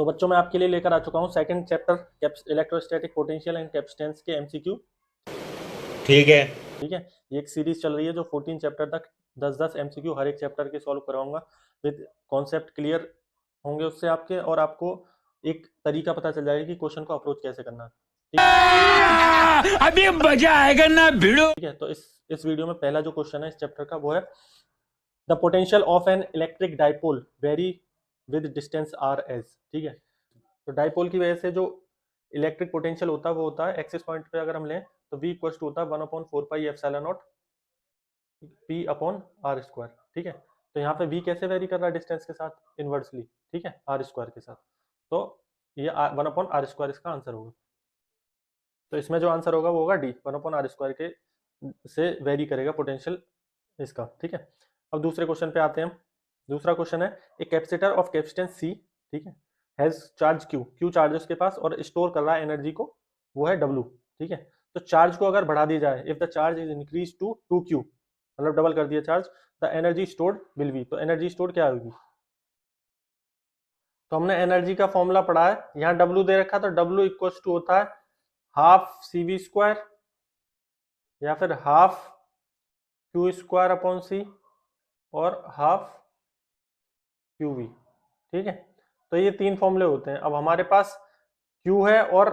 तो बच्चों मैं आपके लिए लेकर आ चुका हूँ second chapter electrostatic potential and capacitance के एमसीक्यू। ठीक है। ठीक है, ये एक सीरीज चल रही है जो 14 चैप्टर तक 10-10 एमसीक्यू हर एक चैप्टर के सॉल्व कराऊंगा विद कॉन्सेप्ट क्लियर होंगे उससे आपके, और आपको एक तरीका पता चल जाएगा कि क्वेश्चन को अप्रोच कैसे करना है। अभी मजा आएगा ना भिड़ो। ठीक है, तो इस वीडियो में पहला जो क्वेश्चन है इस चैप्टर का वो है the potential of an electric dipole vary with distance r as. ठीक है, तो डाइपोल की वजह से जो इलेक्ट्रिक पोटेंशियल होता है वो होता है एक्सिस पॉइंट पे अगर हम लें तो v इक्वल टू होता है 1/4 pi epsilon naught p upon are square. ठीक है, तो यहाँ पे v कैसे वेरी कर रहा है डिस्टेंस के साथ इनवर्सली, ठीक है, आर स्क्वायर के साथ, तो ये 1/r स्क्वायर इसका आंसर होगा। तो इसमें जो आंसर होगा वो होगा डी, 1/r स्क्वायर के से वेरी करेगा पोटेंशियल इसका। ठीक है, अब दूसरे क्वेश्चन पे आते हैं हम। दूसरा क्वेश्चन है a capacitor of capacitance C, ठीक है, हैज चार्ज क्यू चार्ज उसके पास और स्टोर कर रहा है एनर्जी को, वो है डब्ल्यू। ठीक है, तो चार्ज को अगर बढ़ा दिया जाए, if the charge is increase to 2q, मतलब डबल कर दिया charge, the energy stored will be, तो एनर्जी स्टोर्ड क्या होगी? तो हमने एनर्जी का फॉर्मूला पढ़ा है, यहाँ डब्ल्यू दे रखा, तो डब्ल्यू इक्वल टू होता है हाफ सी वी स्क्वायर या फिर हाफ क्यू स्क्वायर अपॉन सी और हाफ क्यू वी। ठीक है, तो ये तीन फॉर्मूले होते हैं। अब हमारे पास Q है और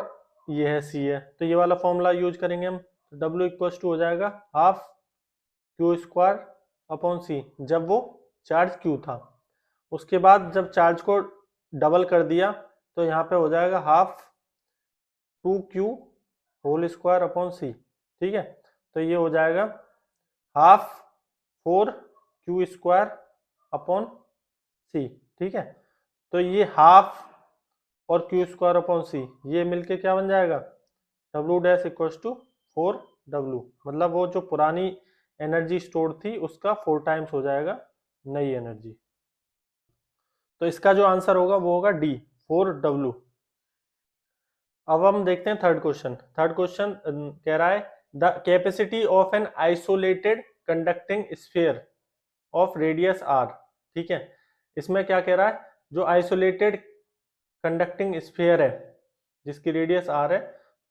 ये है C है, तो ये वाला फॉर्मूला यूज करेंगे हम। तो W इक्वल टू हो जाएगा हाफ क्यू स्क्वायर अपॉन सी, जब वो चार्ज Q था। उसके बाद जब चार्ज को डबल कर दिया तो यहाँ पे हो जाएगा half 2q whole square upon C. ठीक है, तो ये हो जाएगा half 4q square upon C. ठीक है, तो ये हाफ और क्यू स्क्वायर अपॉन सी ये मिलके क्या बन जाएगा, W dash equal to 4w, मतलब वो जो पुरानी एनर्जी स्टोर थी उसका 4 टाइम्स हो जाएगा नई एनर्जी। तो इसका जो आंसर होगा वो होगा डी, 4w। अब हम देखते हैं थर्ड क्वेश्चन। थर्ड क्वेश्चन कह रहा है the capacity of an isolated conducting sphere of radius R. ठीक है, इसमें क्या कह रहा है, जो आइसोलेटेड कंडक्टिंग स्फीयर है जिसकी रेडियस आर है,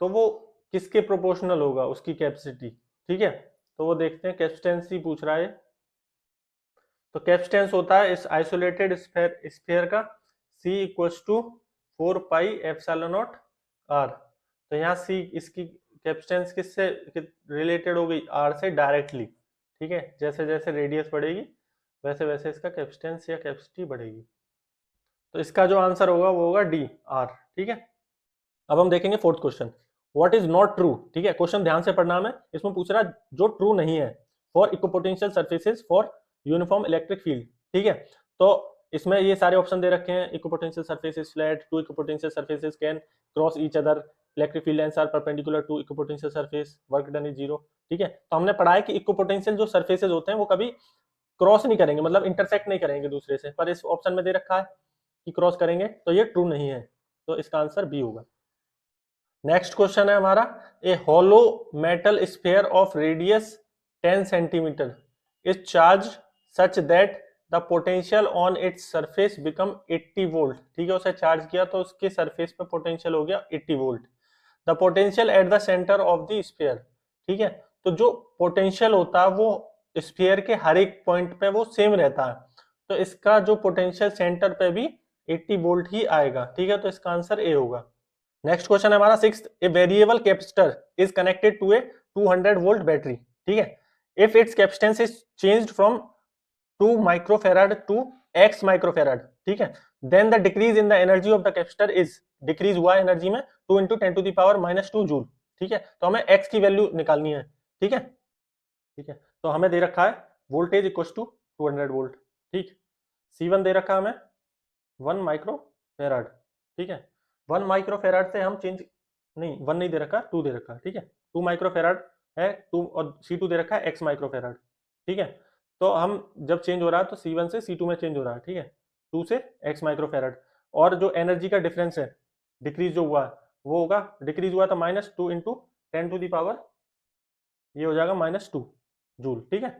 तो वो किसके प्रोपोर्शनल होगा उसकी कैपेसिटी। ठीक है, तो वो देखते हैं, कैपेसिटेंस ही पूछ रहा है। तो कैपेसिटेंस होता है इस आइसोलेटेड स्फीयर का C equals to 4 pi epsilon naught R. तो यहाँ C इसकी कैपेसिटेंस किससे रिलेटेड हो गई, R से डायरेक्टली। ठीक है, जैसे जैसे रेडियस बढ़ेगी वैसे वैसे इसका कैपेसिटेंस या कैपेसिटी बढ़ेगी। तो इसका जो आंसर होगा वो होगा डी, आर। ठीक है, अब हम देखेंगे fourth question, what is not true. ठीक है, क्वेश्चन ध्यान से पढ़ना है, इसमें पूछ रहा है जो ट्रू नहीं है for equipotential surfaces for uniform electric field. ठीक है, तो इसमें ये सारे ऑप्शन दे रखे हैं, equipotential surfaces flat, two equipotential surfaces can cross each other, electric field lines are perpendicular to equipotential surface, work done is zero. ठीक है, तो हमने पढ़ा है कि इक्विपोटेंशियल जो सर्फेसेज होते हैं वो कभी क्रॉस नहीं करेंगे, मतलब इंटरसेक्ट नहीं करेंगे दूसरे से, पर इस ऑप्शन में दे रखा है कि क्रॉस करेंगे, तो ये ट्रू नहीं है, तो इसका आंसर बी होगा। नेक्स्ट क्वेश्चन है हमारा, a hollow metal sphere of radius 10 centimetre is charge such that the potential on its surface become 80 volt. ठीक है, उसे चार्ज किया तो उसके सरफेस पे पोटेंशियल हो गया 80 volt. The potential at the centre of the sphere. ठीक है, तो जो पोटेंशियल होता है वो स्फीयर के हर एक पॉइंट पे वो सेम रहता है, तो इसका जो पोटेंशियल सेंटर पे भी 80 वोल्ट ही आएगा। ठीक है, तो इसका आंसर ए होगा। नेक्स्ट क्वेश्चन है हमारा sixth, a variable capacitor is connected to a 200 volt battery. ठीक है, if its capacitance is changed from 2 microfarad to x microfarad. ठीक है, then the decrease in the energy of the capacitor is, decrease हुआ energy में 2 × 10⁻⁻² joule. ठीक है, तो हमें x की वैल्यू निकालनी है। ठीक है, ठीक है, तो हमें दे रखा है वोल्टेज इक्वल टू 200 वोल्ट। ठीक, C1 दे रखा है हमें 1 माइक्रोफैराड। ठीक है, 1 माइक्रोफैराड से हम चेंज नहीं, 1 नहीं दे रखा, 2 दे रखा। ठीक है, 2 माइक्रोफैराड है 2, और C2 दे रखा है x माइक्रोफैराड। ठीक है, तो हम जब चेंज हो रहा है तो C1 से C2 में चेंज हो रहा है। ठीक है, 2 से x माइक्रोफैराड, और जो एनर्जी का डिफरेंस है डिक्रीज जो हुआ वो होगा, डिक्रीज हुआ तो -2 × 10⁻, ये हो जाएगा -2 जूल। ठीक है,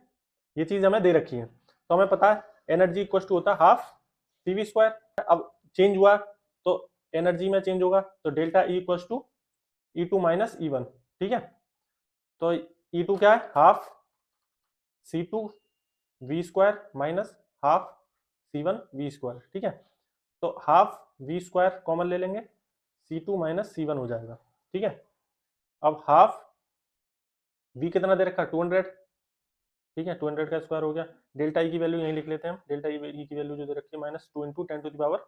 ये चीज हमें दे रखी है, तो हमें पता है एनर्जी इक्वल टू होता है हाफ CV स्क्वायर। अब चेंज हुआ तो एनर्जी में चेंज होगा, तो delta E equal to E2 minus E1, ठीक है। तो E2 क्या है, half C2 V square minus half C1 V square, ठीक है। तो हाफ V स्क्वायर कॉमन ले लेंगे, C2 माइनस C1 हो जाएगा, ठीक है। अब हाफ V कितना दे रखा है 200, ठीक है, 200 का स्क्वायर हो गया। डेल्टा ई की वैल्यू यहीं लिख लेते हैं हम, डेल्टा ई की वैल्यू जो दे रखी है -2 इंटू 10 टू द पावर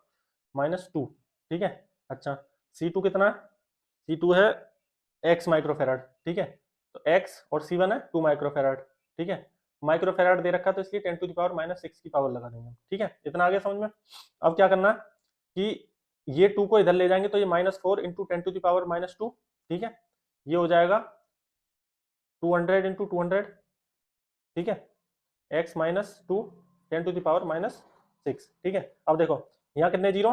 -2, ठीक है। अच्छा C2 कितना है, C2 है x माइक्रोफेराड, ठीक है। तो x और C1 है 2 माइक्रोफेराड, ठीक है। माइक्रोफेराड दे रखा है तो इसलिए 10 टू द पावर -6 की पावर लगा देंगे, ठीक है। इतना आगे समझ में। अब क्या करना है कि ये 2 को इधर ले जाएंगे तो ये -4 इंटू 10 टू द पावर -2, ठीक है। ये हो जाएगा 200 इंटू 200, ठीक है, x -2 10 टू द पावर -6, ठीक है। अब देखो यहाँ कितने जीरो,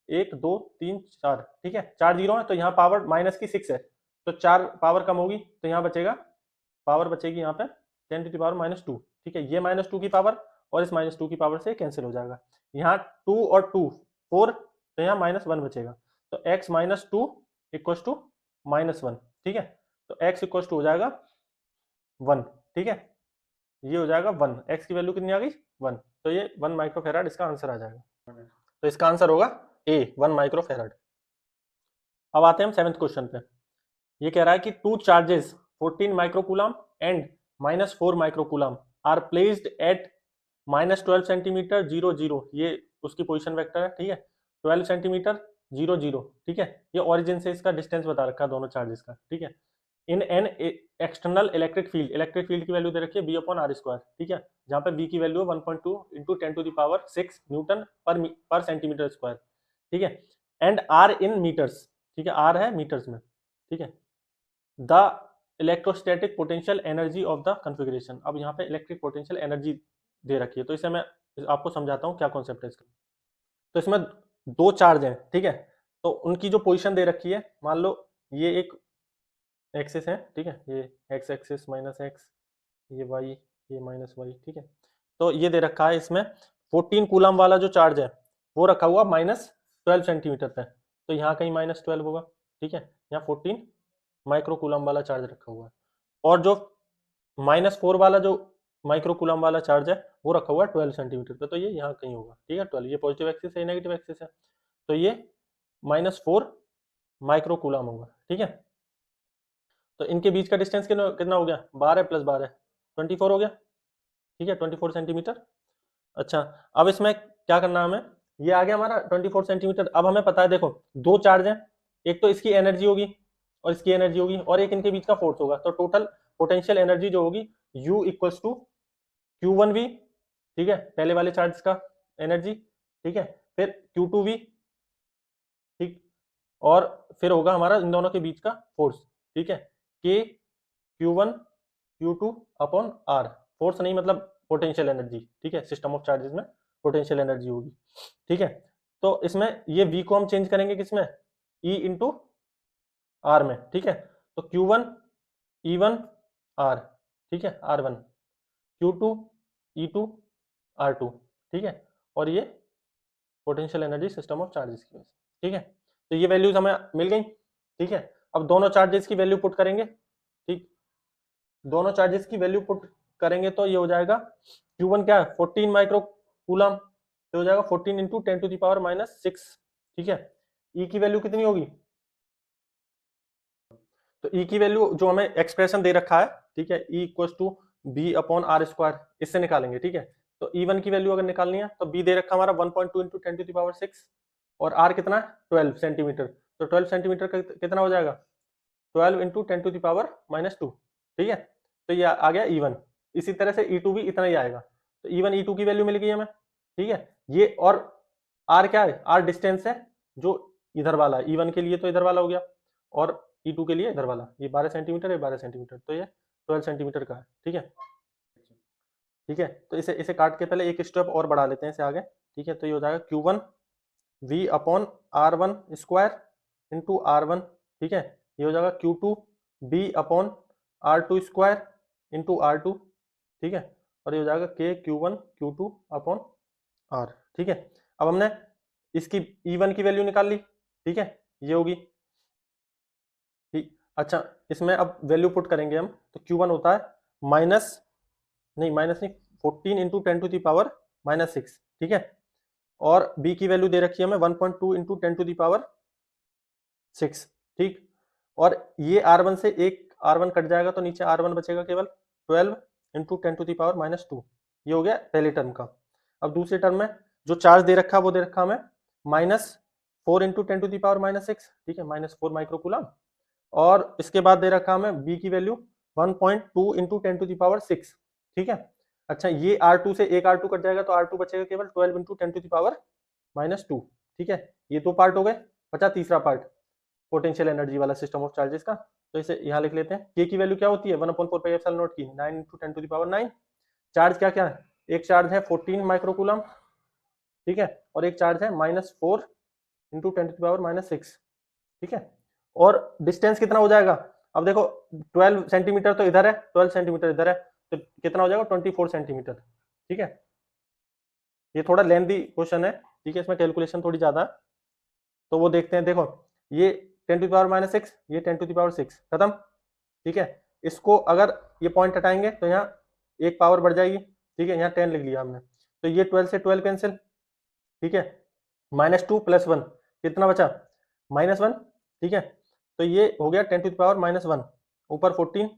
1 2 3 4, ठीक है, 4 जीरो है तो यहाँ पावर माइनस की 6 है, तो 4 पावर कम होगी तो यहाँ बचेगा, पावर बचेगी यहाँ पे 10 टू द पावर -2, ठीक है। ये -2 की पावर और इस -2 की पावर से कैंसिल हो जाएगा। यहाँ 2 और 2 4, तो यहाँ -1 बचेगा, तो x -2 इक्वल टू -1, ठीक है। तो x इक्वल टू हो जाएगा 1, ठीक है। ये हो जाएगा 1, x की वैल्यू कितनी आ गई 1, तो ये 1 माइक्रोफेराड इसका आंसर आ जाएगा। तो इसका आंसर होगा A 1 माइक्रोफेराड। अब आते हैं हम 7th क्वेश्चन पे। ये कह रहा है कि 2 charges 14 microcoulomb and -4 microcoulomb are placed at -12 centimetre 0 0, ये उसकी पोजीशन वेक्टर है, ठीक है। 12 सेंटीमीटर 0 0, ठीक है। ये ओरिजिन से इसका डिस्टेंस बता रखा है दोनों चार्जेस का, ठीक है। In an external electric field की वैल्यू दे रखी है V अपॉन आर स्क्वायर, ठीक है, जहां पे V की वैल्यू है 1.2 into 10 to the power 6 newton per centimetre square, ठीक है। एंड आर इन मीटर्स, ठीक है, आर है मीटर्स में, ठीक है। The electrostatic potential energy of the configuration, अब यहाँ पे इलेक्ट्रिक पोटेंशियल एनर्जी दे रखी है, तो इसे मैं आपको समझाता हूँ क्या कॉन्सेप्ट है इसका। तो इसमें 2 चार्ज हैं, ठीक है, तो उनकी जो पोजीशन दे रखी है, मान लो ये एक एक्सिस है, ठीक है, ये x एक्सिस -x, ये y, ये -y, ठीक है। तो ये दे रखा है इसमें 14 कूलम वाला जो चार्ज है वो रखा हुआ -12 सेंटीमीटर पे, तो यहाँ कहीं -12 होगा, ठीक है। यहाँ 14 माइक्रो कूलम वाला चार्ज रखा हुआ है, और जो -4 वाला जो माइक्रो कूलम वाला चार्ज है वो रखा हुआ है 12 सेंटीमीटर पे, तो ये यहाँ कहीं होगा, ठीक है। 12 ये पॉजिटिव एक्सिस है, नेगेटिव एक्सिस है, तो ये -4 माइक्रो कूलम होगा, ठीक है। तो इनके बीच का डिस्टेंस कितना हो गया, 12 + 12 24 हो गया, ठीक है, 24 सेंटीमीटर। अच्छा अब इसमें क्या करना है हमें, ये आ गया हमारा 24 सेंटीमीटर। अब हमें पता है देखो 2 चार्ज हैं, एक तो इसकी एनर्जी होगी और इसकी एनर्जी होगी, और एक इनके बीच का फोर्स होगा, तो टोटल पोटेंशियल एनर्जी जो होगी U इक्वल्स टू Q1V, ठीक है, पहले वाले चार्ज का एनर्जी, ठीक है, फिर Q2V, ठीक, और फिर होगा हमारा इन दोनों के बीच का फोर्स, ठीक है, K Q1 Q2 upon R, force नहीं मतलब पोटेंशियल एनर्जी, ठीक है, सिस्टम ऑफ चार्जेस में पोटेंशियल एनर्जी होगी, ठीक है। तो इसमें ये V को हम चेंज करेंगे किसमें, E इंटू R में, ठीक है। तो Q1 E1 R, ठीक है, R1, Q2 E2 R2, ठीक है, और ये potential energy system of charges की वजह से, ठीक है। तो ये वैल्यूज हमें मिल गई, ठीक है। अब दोनों चार्जेस की वैल्यू पुट करेंगे, ठीक, दोनों चार्जेस की वैल्यू पुट करेंगे तो ये हो जाएगा Q1 क्या है 14 माइक्रो कूलम, तो हो जाएगा 14 इंटू 10 टू द पावर -6, ठीक है। E की वैल्यू कितनी होगी, तो E की वैल्यू जो हमें एक्सप्रेशन दे रखा है, ठीक है, E equals to B upon are square, इससे निकालेंगे, ठीक है। तो E1 की वैल्यू अगर निकालनी है तो B दे रखा हमारा 1.2 इंटू 10 टू द पावर 6, और R कितना है 12 सेंटीमीटर, तो 12 सेंटीमीटर कितना हो जाएगा 12 इंटू 10 टू द पावर -2, ठीक है। तो ये आ गया E1। इसी तरह से E2 भी इतना ही आएगा, तो E1 E2 की वैल्यू मिल गई हमें, ठीक है। ये और R क्या है, R डिस्टेंस है जो इधर वाला है, E1 के लिए तो इधर वाला हो गया, और E2 के लिए इधर वाला, ये 12 सेंटीमीटर है, 12 सेंटीमीटर, तो ये 12 सेंटीमीटर का है, ठीक है, ठीक है। तो इसे काट के पहले एक स्टेप और बढ़ा लेते हैं इसे आगे, ठीक है। तो ये हो जाएगा Q1 V upon R1 square into R1, ठीक है। ये हो जाएगा Q2 B upon R2 square into R2, ठीक है, और ये हो जाएगा K Q1 Q2 upon R, ठीक है। अब हमने इसकी E1 की वैल्यू निकाल ली, ठीक है, ये होगी, ठीक। अच्छा, इसमें अब वैल्यू पुट करेंगे हम, तो Q1 होता है माइनस नहीं 14 इंटू 10⁻⁻6, ठीक है। और B की वैल्यू दे रखी है हमें 1.2 इंटू 10⁻6, ठीक। और ये R1 से एक R1 कट जाएगा तो नीचे R1 बचेगा केवल 12 इंटू 10⁻², ये हो गया पहले टर्म का। अब दूसरे टर्म में जो चार्ज दे रखा है वो दे रखा हमें -4 इंटू 10⁻�6, ठीक है, -4 माइक्रोकूलम। और इसके बाद दे रखा हमें B की वैल्यू 1.2 इंटू 10⁻6, ठीक है। अच्छा, ये R2 से एक R2 कट जाएगा तो R2 बचेगा केवल 12 इंटू 10⁻², ठीक है। ये दो पार्ट हो गए, बचा तीसरा पार्ट पोटेंशियल एनर्जी वाला सिस्टम ऑफ चार्जेस का। तो इसे यहाँ लिख लेते हैं। के की वैल्यू क्या होती है 1/4πε0 की 9 इंटू 10⁻9। चार्ज क्या क्या है, एक चार्ज है 14 माइक्रोकूलम, ठीक है, और एक चार्ज है -4 इंटू 10⁻6, ठीक है। और डिस्टेंस कितना हो जाएगा, अब देखो 12 सेंटीमीटर तो इधर है, 12 सेंटीमीटर इधर है, तो कितना हो जाएगा 24 सेंटीमीटर, ठीक है। ये थोड़ा लेंथी क्वेश्चन है, ठीक है, इसमें कैलकुलेशन थोड़ी ज्यादा है, तो वो देखते हैं। देखो ये 10⁻6, ये 10⁻6 खत्म, ठीक है। इसको अगर ये पॉइंट हटाएंगे तो यहाँ एक पावर बढ़ जाएगी, ठीक है, यहाँ 10 लिख लिया हमने, तो ये 12 से 12 कैंसिल, ठीक है, -2 + 1 कितना बचा -1, ठीक है। तो ये हो गया 10⁻1, ऊपर 14,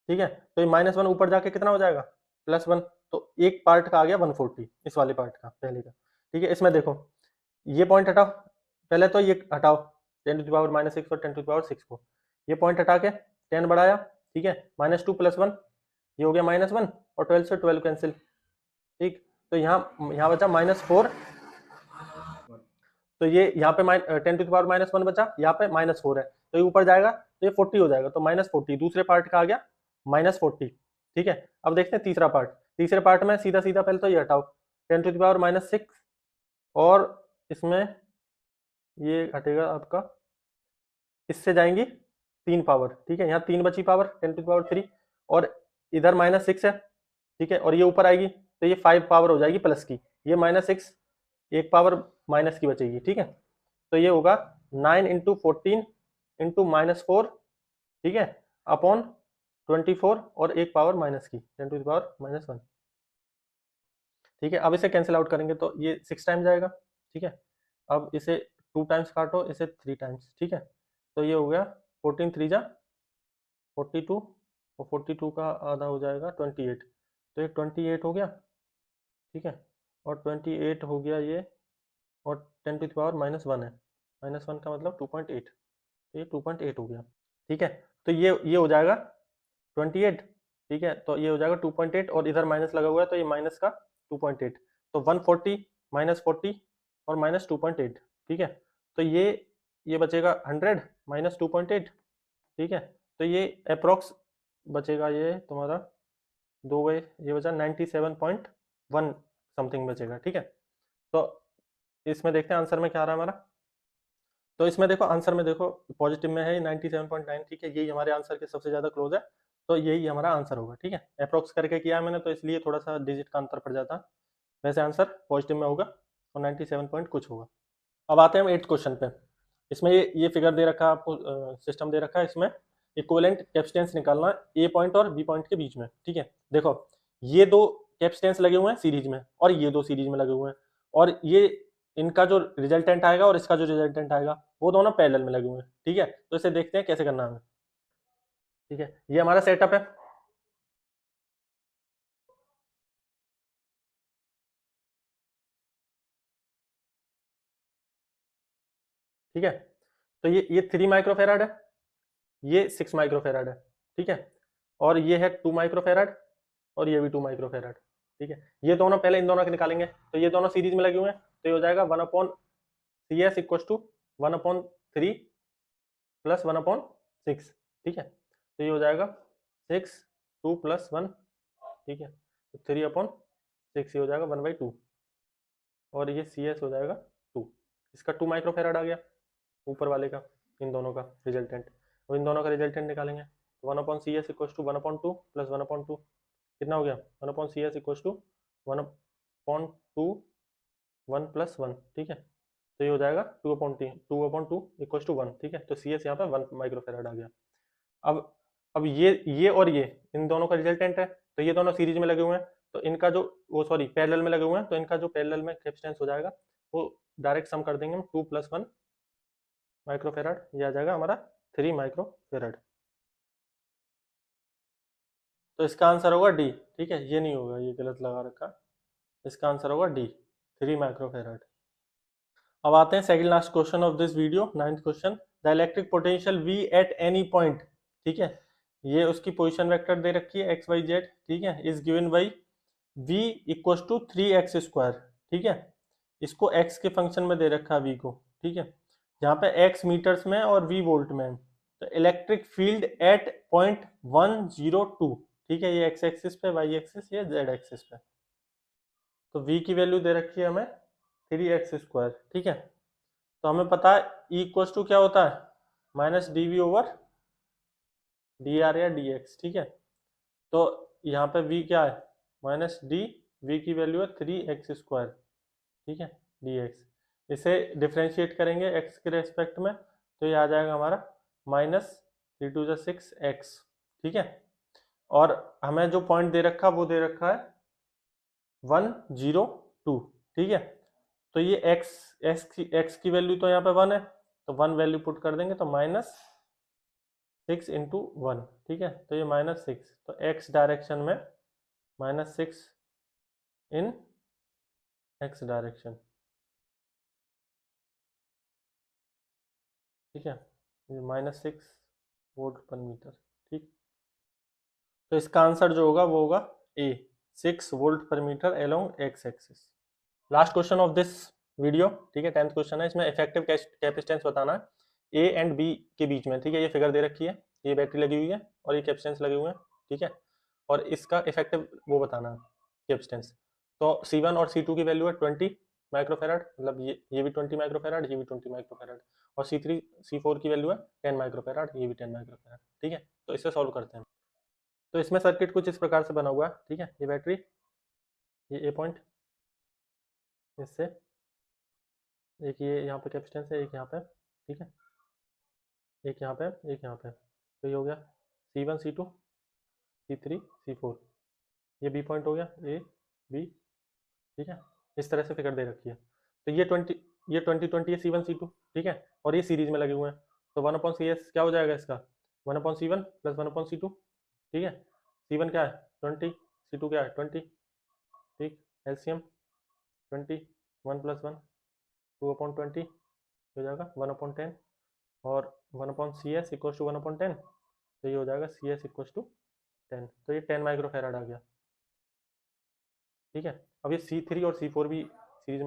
ठीक है, तो ये -1 ऊपर जाके कितना हो जाएगा +1, तो एक पार्ट का आ गया 140, इस वाले पार्ट का पहले का, ठीक है। इसमें देखो ये पॉइंट हटाओ, पहले तो ये हटाओ 10⁻6 और 10⁻6 को, ये पॉइंट हटा के 10 बढ़ाया, ठीक है, -2 + 1 ये हो गया -1, और 12 से 12 कैंसिल, ठीक। तो यहाँ बचा -4, तो ये यहाँ पे 10⁻1 बचा, यहाँ पे -4 है, तो ये ऊपर जाएगा तो ये 40 हो जाएगा, तो -40 दूसरे पार्ट का आ गया -40, ठीक है। अब देखते हैं तीसरा पार्ट। तीसरे पार्ट में सीधा सीधा पहले तो ये हटाओ 10⁻6, और इसमें ये हटेगा आपका, इससे जाएंगी 3 पावर, ठीक है, यहाँ 3 बची पावर 10⁻3, और इधर -6 है, ठीक है, और ये ऊपर आएगी तो ये 5 पावर हो जाएगी प्लस की, ये -6 एक पावर माइनस की बचेगी, ठीक है। तो ये होगा 9 इंटू 14 इंटू -4, ठीक है, अपॉन 24 और एक पावर माइनस की 10⁻1, ठीक है। अब इसे कैंसिल आउट करेंगे तो ये 6 टाइम्स जाएगा, ठीक है। अब इसे 2 टाइम्स काटो, इसे 3 टाइम्स, ठीक है, तो ये हो गया 14 3 जा 42, और 42 का आधा हो जाएगा 28, तो ये 28 हो गया, ठीक है, और 28 हो गया ये, और 10⁻1 है, -1 का मतलब 2.8, तो ये 2.8 हो गया, ठीक है। तो ये हो जाएगा 28, ठीक है, तो ये हो जाएगा 2.8, और इधर माइनस लगा हुआ है तो ये माइनस का 2.8, तो 140 -40 और -2.8, ठीक है। तो ये बचेगा 100 -2.8, ठीक है। तो ये अप्रोक्स बचेगा, ये तुम्हारा दो गए, ये बचा 97.1 समथिंग बचेगा, ठीक है। तो इसमें देखते हैं आंसर में क्या आ रहा है हमारा। तो इसमें देखो आंसर में देखो पॉजिटिव में है 97.9, ठीक है, यही हमारे आंसर के सबसे ज्यादा क्लोज है, तो यही हमारा आंसर होगा, ठीक है। अप्रोक्स करके किया है मैंने, तो इसलिए थोड़ा सा डिजिट का अंतर पड़ जाता, वैसे आंसर पॉजिटिव में होगा और 97 पॉइंट कुछ होगा। अब आते हैं हम 8th क्वेश्चन पे। इसमें ये फिगर दे रखा है आपको, सिस्टम दे रखा है, इसमें इक्विवेलेंट कैपेसिटेंस निकालना है ए पॉइंट और बी पॉइंट के बीच में, ठीक है। देखो ये दो कैपेसिटेंस लगे हुए हैं सीरीज में, और ये दो सीरीज में लगे हुए हैं, और ये इनका जो रिजल्टेंट आएगा और इसका जो रिजल्टेंट आएगा वो दोनों पैरेलल में लगे हुए हैं, ठीक है। तो इसे देखते हैं कैसे करना है हमें, ठीक है। ये हमारा सेटअप है, ठीक है। तो ये 3 माइक्रोफेराड है, ये 6 माइक्रोफेराड है, ठीक है, और ये है 2 माइक्रोफेराड, और ये भी 2 माइक्रोफेराड, ठीक है। ये दोनों पहले इन दोनों के निकालेंगे, तो ये दोनों सीरीज में लगे हुए हैं, तो ये हो जाएगा 1/CS इक्वल टू 1/3 प्लस 1/6, ठीक है। तो ये हो जाएगा 6 2 + 1, ठीक है, तो 3/6 ये हो जाएगा 1/2, और ये CS हो जाएगा 2, इसका 2 माइक्रोफेराड आ गया ऊपर वाले का, इन दोनों का रिजल्टेंट, तो इन दोनों का रिजल्टेंट निकालेंगे, तो 1/CS इक्वल टू 1/2 प्लस 1/2 कितना हो गया 1/CS इक्वल टू 1/2 1 प्लस 1, ठीक है, तो ये हो जाएगा 2/2 इक्वल टू 1, ठीक है, तो सी एस यहाँ पे 1 माइक्रोफेराड आ गया। अब ये और ये इन दोनों का रिजल्टेंट है, तो ये दोनों सीरीज में लगे हुए हैं, तो इनका जो वो सॉरी पैरेलल में लगे हुए हैं, तो इनका जो पैरेलल में कैपेसिटेंस हो जाएगा वो डायरेक्ट सम कर देंगे हम, 2 + 1 माइक्रोफेराड, ये आ जाएगा हमारा 3 माइक्रोफेराड। तो इसका आंसर होगा डी, ठीक है, ये नहीं होगा, ये गलत लगा रखा, इसका आंसर होगा डी, 3 माइक्रोफेराड। अब आते हैं second last question of this video, 9th question, the electric potential V at any point, ठीक है, ये उसकी पोजीशन वेक्टर दे रखी है x y z, ठीक है, is given by V equal to 3x², ठीक है, इसको x के फंक्शन में दे रखा है V को, ठीक है, जहाँ पे x मीटर्स में और V वोल्ट में है। तो इलेक्ट्रिक फील्ड एट पॉइंट 102, ठीक है, ये x एक्सिस पे, y एक्सिस, ये z एक्सिस पे, तो V की वैल्यू दे रखी है हमें 3x², ठीक है, तो हमें पता है E इक्वल टू क्या होता है, माइनस dV ओवर dr या dx, ठीक है, तो यहाँ पे V क्या है, माइनस d, V की वैल्यू है 3x², ठीक है, dx, इसे डिफ्रेंशिएट करेंगे x के रेस्पेक्ट में, तो ये आ जाएगा हमारा माइनस 3 × 6x, ठीक है, और हमें जो पॉइंट दे रखा वो दे रखा है 102, ठीक है, तो ये x की वैल्यू तो यहाँ पे 1 है, तो 1 वैल्यू पुट कर देंगे, तो -6 × 1, ठीक है, तो ये -6, तो x डायरेक्शन में -6 इन x डायरेक्शन, ठीक है, ये -6 वोल्ट पर मीटर, ठीक, तो इसका आंसर जो होगा वो होगा a, 6 volt per metre along x axis. Last question of this video, ठीक है, 10th क्वेश्चन है, इसमें इफेक्टिव कैपेसिटेंस बताना है ए एंड बी के बीच में, ठीक है, ये फिगर दे रखी है, ये बैटरी लगी हुई है और ये कैपेसिटेंस लगे हुए हैं, ठीक है, और इसका इफेक्टिव वो बताना है कैपेसिटेंस। तो C1 और C2 की वैल्यू है 20 माइक्रोफेराड, मतलब ये भी 20 माइक्रोफेराड, ये भी 20 माइक्रोफेराड, और C3 C4 की वैल्यू है 10 माइक्रोफेराड, ये भी 10 माइक्रोफेराड, ठीक है, तो इसे सॉल्व करते हैं। तो इसमें सर्किट कुछ इस प्रकार से बना हुआ है, ठीक है, ये बैटरी, ये ए पॉइंट, इससे एक ये यहाँ पे कैपेसिटेंस है, एक यहाँ पे, ठीक है, एक यहाँ पे, एक यहाँ पे, तो ये हो गया C1 C2 C3 C4, ये बी पॉइंट हो गया, ए बी, ठीक है, इस तरह से फिगर दे रखी है, तो ये 20 है C1 C2, ठीक है, और ये सीरीज में लगे हुए हैं, तो 1/CS क्या हो जाएगा इसका, 1/C1 + 1/C2, ठीक है, C1 क्या है 20, C2 क्या है 20, ठीक, एलसीएम 20, 1 + 1 2/20 हो जाएगा 1/10, और 1/CS इक्वल टू 1/10, तो ये हो जाएगा CS इक्वल टू 10, तो ये 10 माइक्रोफेराड आ गया, ठीक है। अब ये C3 और C4 भी सीरीज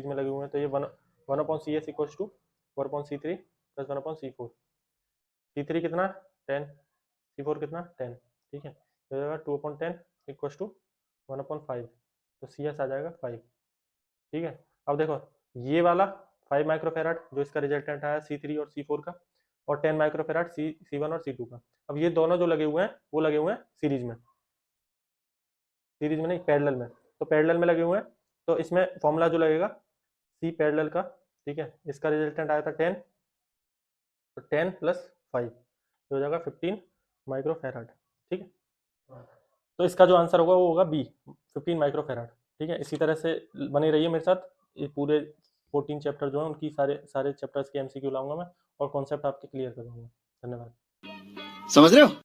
में लगे हुए हैं, तो ये 1/CS equal to 4/C3 + 1/C4, C3 कितना 10, C4 कितना 10, ठीक है, तो हो जाएगा 2/10 इक्वल टू 1/5, तो CS आ जाएगा 5, ठीक है। अब देखो ये वाला 5 माइक्रोफेराड जो इसका रिजल्टेंट आया C3 और C4 का, और 10 माइक्रोफेराड C1 और C2 का। अब ये दोनों जो लगे हुए हैं वो लगे हुए हैं सीरीज में नहीं, पैरेलल में, तो पैरेलल में लगे हुए हैं, तो इसमें फॉर्मूला जो लगेगा C पैरेलल का, ठीक है, इसका रिजल्टेंट आया था 10, तो 10 + 5 हो जाएगा 15 माइक्रोफेराड, ठीक है, तो इसका जो आंसर होगा वो होगा बी, 15 माइक्रोफेराड, ठीक है। इसी तरह से बने रहिए मेरे साथ, ये पूरे 14 चैप्टर जो है उनकी सारे चैप्टर्स के MCQ लाऊंगा मैं, और कॉन्सेप्ट आपके क्लियर करूंगा। धन्यवाद। समझ रहे हो।